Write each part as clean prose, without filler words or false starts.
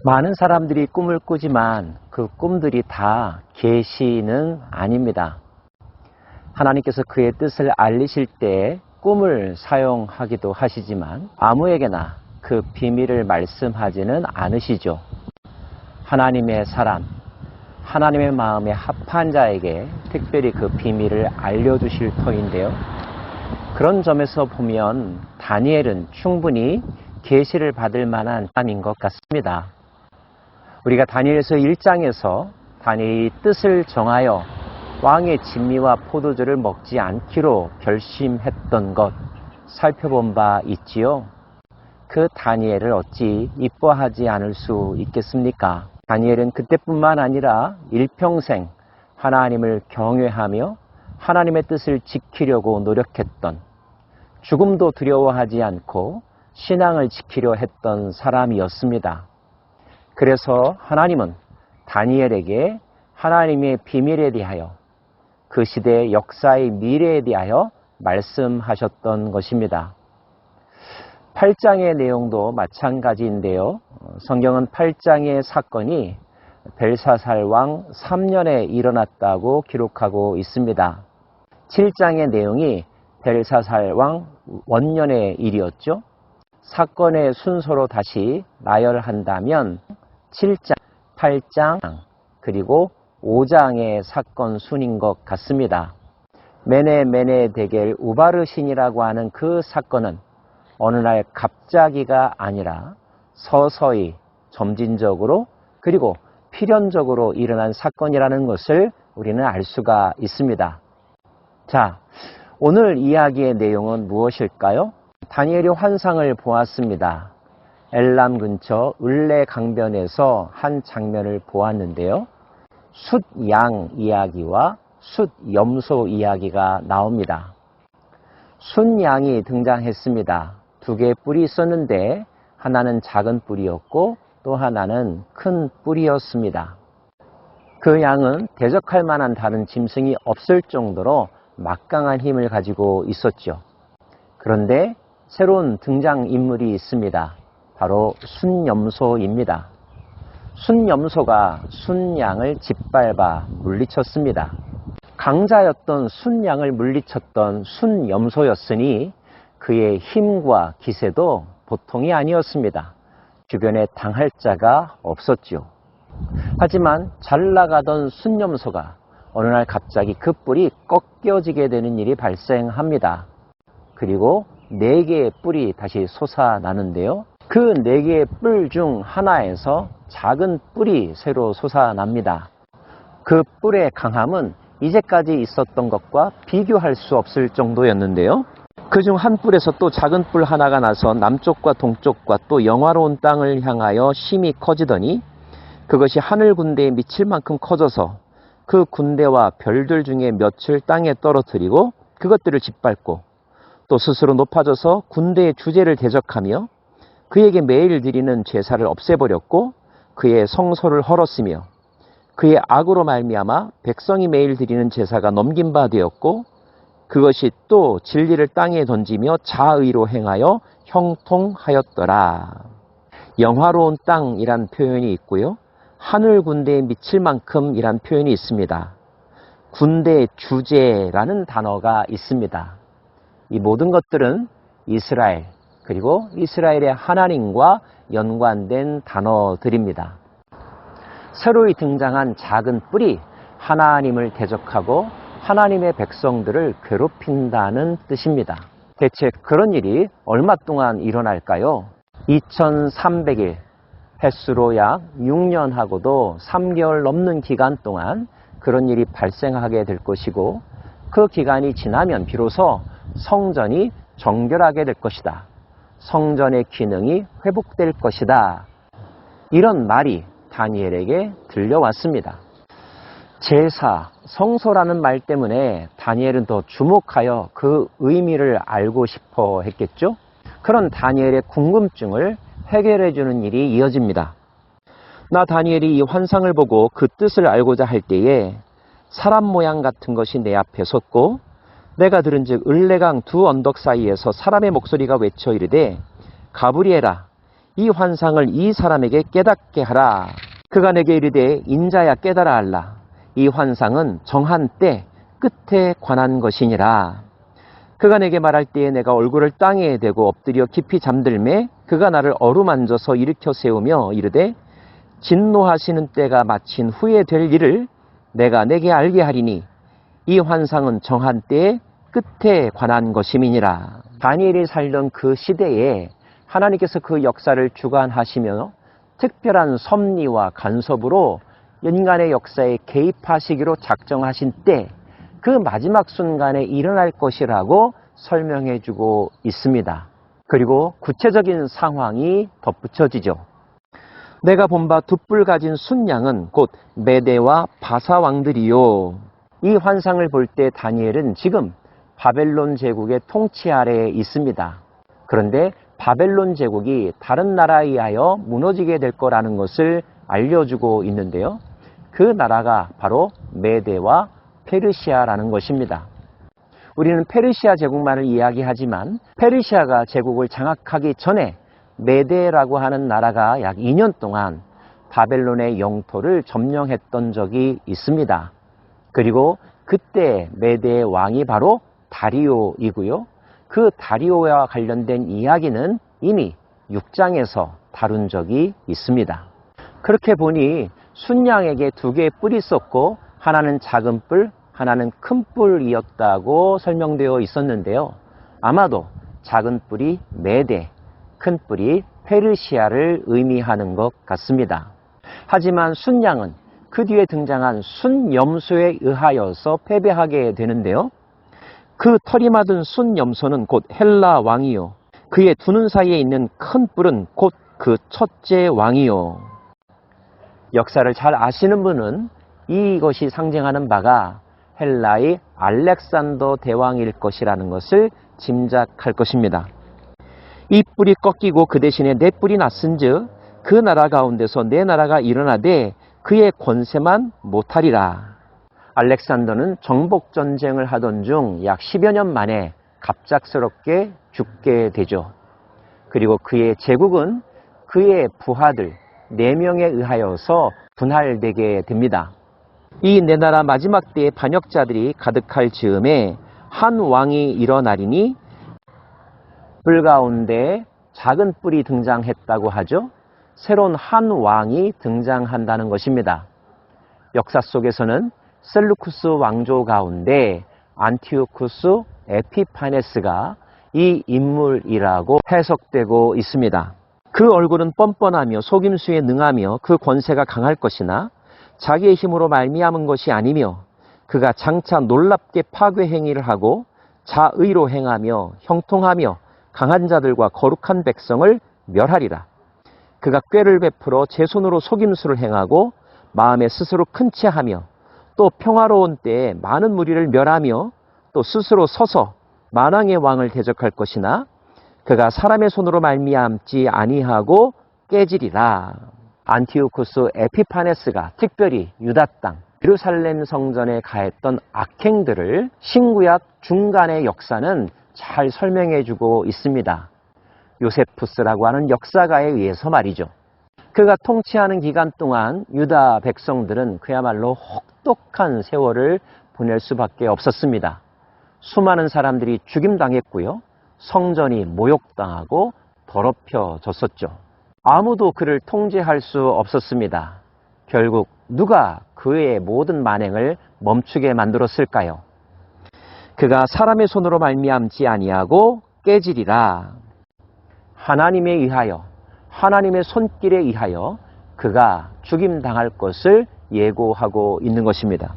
많은 사람들이 꿈을 꾸지만 그 꿈들이 다 계시는 아닙니다. 하나님께서 그의 뜻을 알리실 때 꿈을 사용하기도 하시지만 아무에게나 그 비밀을 말씀하지는 않으시죠. 하나님의 사람, 하나님의 마음에 합한 자에게 특별히 그 비밀을 알려주실 터인데요. 그런 점에서 보면 다니엘은 충분히 계시를 받을 만한 사람인 것 같습니다. 우리가 다니엘서 1장에서 다니엘이 뜻을 정하여 왕의 진미와 포도주를 먹지 않기로 결심했던 것 살펴본 바 있지요. 그 다니엘을 어찌 이뻐하지 않을 수 있겠습니까? 다니엘은 그때뿐만 아니라 일평생 하나님을 경외하며 하나님의 뜻을 지키려고 노력했던, 죽음도 두려워하지 않고 신앙을 지키려 했던 사람이었습니다. 그래서 하나님은 다니엘에게 하나님의 비밀에 대하여, 그 시대의 역사의 미래에 대하여 말씀하셨던 것입니다. 8장의 내용도 마찬가지인데요. 성경은 8장의 사건이 벨사살 왕 3년에 일어났다고 기록하고 있습니다. 7장의 내용이 벨사살 왕 원년의 일이었죠. 사건의 순서로 다시 나열한다면 7장, 8장, 그리고 5장의 사건 순인 것 같습니다. 메네 데겔 우바르 신이라고 하는 그 사건은 어느 날 갑자기가 아니라 서서히 점진적으로 그리고 필연적으로 일어난 사건이라는 것을 우리는 알 수가 있습니다. 자, 오늘 이야기의 내용은 무엇일까요? 다니엘이 환상을 보았습니다. 엘람 근처 을레 강변에서 한 장면을 보았는데요. 숫양 이야기와 숫염소 이야기가 나옵니다. 숫양이 등장했습니다. 두 개의 뿔이 있었는데 하나는 작은 뿔이었고 또 하나는 큰 뿔이었습니다. 그 양은 대적할 만한 다른 짐승이 없을 정도로 막강한 힘을 가지고 있었죠. 그런데 새로운 등장인물이 있습니다. 바로 숫염소입니다. 숫염소가 숫양을 짓밟아 물리쳤습니다. 강자였던 숫양을 물리쳤던 숫염소였으니 그의 힘과 기세도 보통이 아니었습니다. 주변에 당할 자가 없었죠. 하지만 잘 나가던 숫염소가 어느 날 갑자기 그 뿔이 꺾여지게 되는 일이 발생합니다. 그리고 4개의 뿔이 다시 솟아나는데요. 그 4개의 뿔 중 하나에서 작은 뿔이 새로 솟아납니다. 그 뿔의 강함은 이제까지 있었던 것과 비교할 수 없을 정도였는데요. 그중 한 뿔에서 또 작은 뿔 하나가 나서 남쪽과 동쪽과 또 영화로운 땅을 향하여 심히 커지더니 그것이 하늘 군대에 미칠 만큼 커져서 그 군대와 별들 중에 몇을 땅에 떨어뜨리고 그것들을 짓밟고 또 스스로 높아져서 군대의 주제를 대적하며 그에게 매일 드리는 제사를 없애버렸고 그의 성소를 헐었으며 그의 악으로 말미암아 백성이 매일 드리는 제사가 넘긴 바 되었고 그것이 또 진리를 땅에 던지며 자의로 행하여 형통하였더라. 영화로운 땅이란 표현이 있고요. 하늘 군대에 미칠 만큼이란 표현이 있습니다. 군대 주제라는 단어가 있습니다. 이 모든 것들은 이스라엘 그리고 이스라엘의 하나님과 연관된 단어들입니다. 새로이 등장한 작은 뿔이 하나님을 대적하고 하나님의 백성들을 괴롭힌다는 뜻입니다. 대체 그런 일이 얼마 동안 일어날까요? 2300일, 횟수로 약 6년하고도 3개월 넘는 기간 동안 그런 일이 발생하게 될 것이고 그 기간이 지나면 비로소 성전이 정결하게 될 것이다. 성전의 기능이 회복될 것이다. 이런 말이 다니엘에게 들려왔습니다. 제사, 성소라는 말 때문에 다니엘은 더 주목하여 그 의미를 알고 싶어 했겠죠? 그런 다니엘의 궁금증을 해결해 주는 일이 이어집니다. 나 다니엘이 이 환상을 보고 그 뜻을 알고자 할 때에 사람 모양 같은 것이 내 앞에 섰고 내가 들은즉 을레강 두 언덕 사이에서 사람의 목소리가 외쳐 이르되 가브리엘아 이 환상을 이 사람에게 깨닫게 하라. 그가 내게 이르되 인자야 깨달아 알라. 이 환상은 정한 때 끝에 관한 것이니라. 그가 내게 말할 때에 내가 얼굴을 땅에 대고 엎드려 깊이 잠들매 그가 나를 어루만져서 일으켜 세우며 이르되 진노하시는 때가 마친 후에 될 일을 내가 내게 알게 하리니 이 환상은 정한 때의 끝에 관한 것임이니라. 다니엘이 살던 그 시대에 하나님께서 그 역사를 주관하시며 특별한 섭리와 간섭으로 인간의 역사에 개입하시기로 작정하신 때 그 마지막 순간에 일어날 것이라고 설명해 주고 있습니다. 그리고 구체적인 상황이 덧붙여지죠. 내가 본바 두 뿔 가진 순양은 곧 메대와 바사 왕들이요. 이 환상을 볼 때 다니엘은 지금 바벨론 제국의 통치 아래에 있습니다. 그런데 바벨론 제국이 다른 나라에 의하여 무너지게 될 거라는 것을 알려주고 있는데요. 그 나라가 바로 메대와 페르시아라는 것입니다. 우리는 페르시아 제국만을 이야기하지만 페르시아가 제국을 장악하기 전에 메대라고 하는 나라가 약 2년 동안 바벨론의 영토를 점령했던 적이 있습니다. 그리고 그때 메대의 왕이 바로 다리오이고요. 그 다리오와 관련된 이야기는 이미 6장에서 다룬 적이 있습니다. 그렇게 보니 순양에게 2개의 뿔이 있었고 하나는 작은 뿔, 하나는 큰 뿔이었다고 설명되어 있었는데요. 아마도 작은 뿔이 메대, 큰 뿔이 페르시아를 의미하는 것 같습니다. 하지만 순양은 그 뒤에 등장한 순염소에 의하여서 패배하게 되는데요. 그 털이 맞은 순염소는 곧 헬라 왕이요. 그의 두 눈 사이에 있는 큰 뿔은 곧 그 첫째 왕이요. 역사를 잘 아시는 분은 이것이 상징하는 바가 헬라의 알렉산더 대왕일 것이라는 것을 짐작할 것입니다. 이 뿔이 꺾이고 그 대신에 네 뿔이 났은즉 그 나라 가운데서 네 나라가 일어나되 그의 권세만 못하리라. 알렉산더는 정복전쟁을 하던 중 약 10여 년 만에 갑작스럽게 죽게 되죠. 그리고 그의 제국은 그의 부하들 4명에 의하여서 분할되게 됩니다. 이 네 나라 마지막 때의 반역자들이 가득할 즈음에 한 왕이 일어나리니 뿔 가운데 작은 뿔이 등장했다고 하죠. 새로운 한 왕이 등장한다는 것입니다. 역사 속에서는 셀루쿠스 왕조 가운데 안티오쿠스 에피파네스가 이 인물이라고 해석되고 있습니다. 그 얼굴은 뻔뻔하며 속임수에 능하며 그 권세가 강할 것이나 자기의 힘으로 말미암은 것이 아니며 그가 장차 놀랍게 파괴 행위를 하고 자의로 행하며 형통하며 강한 자들과 거룩한 백성을 멸하리라. 그가 꾀를 베풀어 제 손으로 속임수를 행하고 마음에 스스로 큰 채하며 또 평화로운 때에 많은 무리를 멸하며 또 스스로 서서 만왕의 왕을 대적할 것이나 그가 사람의 손으로 말미암지 아니하고 깨지리라. 안티오쿠스 에피파네스가 특별히 유다 땅 예루살렘 성전에 가했던 악행들을 신구약 중간의 역사는 잘 설명해주고 있습니다. 요세푸스라고 하는 역사가에 의해서 말이죠. 그가 통치하는 기간 동안 유다 백성들은 그야말로 혹독한 세월을 보낼 수밖에 없었습니다. 수많은 사람들이 죽임당했고요. 성전이 모욕당하고 더럽혀졌었죠. 아무도 그를 통제할 수 없었습니다. 결국 누가 그의 모든 만행을 멈추게 만들었을까요? 그가 사람의 손으로 말미암지 아니하고 깨지리라. 하나님에 의하여, 하나님의 손길에 의하여 그가 죽임당할 것을 예고하고 있는 것입니다.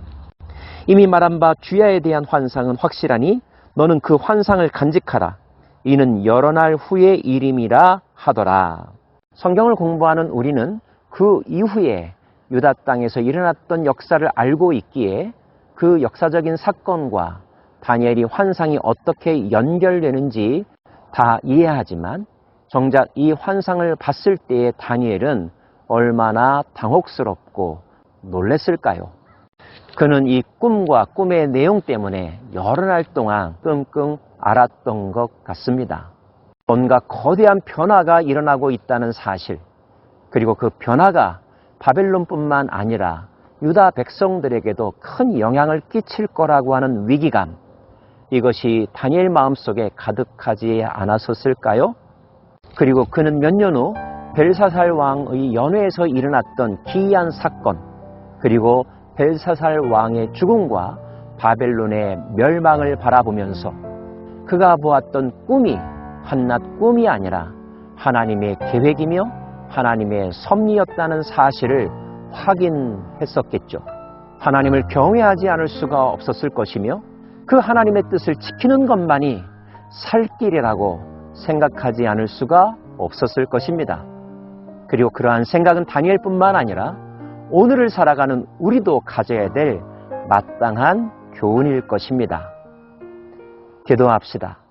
이미 말한 바 주야에 대한 환상은 확실하니 너는 그 환상을 간직하라. 이는 여러 날 후의 일임이라 하더라. 성경을 공부하는 우리는 그 이후에 유다 땅에서 일어났던 역사를 알고 있기에 그 역사적인 사건과 다니엘이 환상이 어떻게 연결되는지 다 이해하지만 정작 이 환상을 봤을 때의 다니엘은 얼마나 당혹스럽고 놀랬을까요? 그는 이 꿈과 꿈의 내용 때문에 여러 날 동안 끙끙 앓았던 것 같습니다. 뭔가 거대한 변화가 일어나고 있다는 사실, 그리고 그 변화가 바벨론뿐만 아니라 유다 백성들에게도 큰 영향을 끼칠 거라고 하는 위기감, 이것이 다니엘 마음속에 가득하지 않았었을까요? 그리고 그는 몇 년 후 벨사살 왕의 연회에서 일어났던 기이한 사건, 그리고 벨사살 왕의 죽음과 바벨론의 멸망을 바라보면서 그가 보았던 꿈이 한낱 꿈이 아니라 하나님의 계획이며 하나님의 섭리였다는 사실을 확인했었겠죠. 하나님을 경외하지 않을 수가 없었을 것이며 그 하나님의 뜻을 지키는 것만이 살 길이라고 생각하지 않을 수가 없었을 것입니다. 그리고 그러한 생각은 다니엘뿐만 아니라 오늘을 살아가는 우리도 가져야 될 마땅한 교훈일 것입니다. 기도합시다.